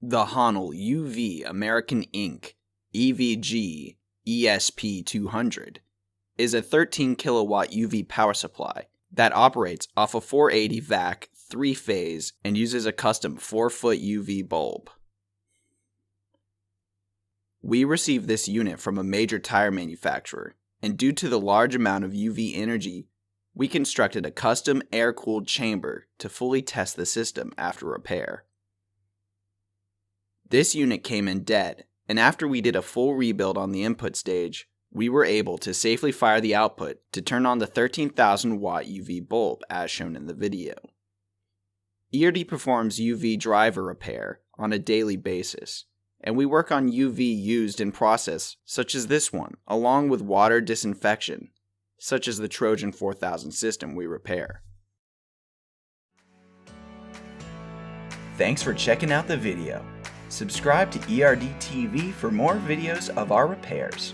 The Honle UV America Inc. EVG ESP200 is a 13 kilowatt UV power supply that operates off a 480 vac 3-phase and uses a custom 4-foot UV bulb. We received this unit from a major tire manufacturer, and due to the large amount of UV energy, we constructed a custom air-cooled chamber to fully test the system after repair. This unit came in dead, and after we did a full rebuild on the input stage, we were able to safely fire the output to turn on the 13,000 watt UV bulb as shown in the video. ERD performs UV driver repair on a daily basis, and we work on UV used in process such as this one, along with water disinfection, such as the Trojan 4000 system we repair. Thanks for checking out the video. Subscribe to ERD TV for more videos of our repairs.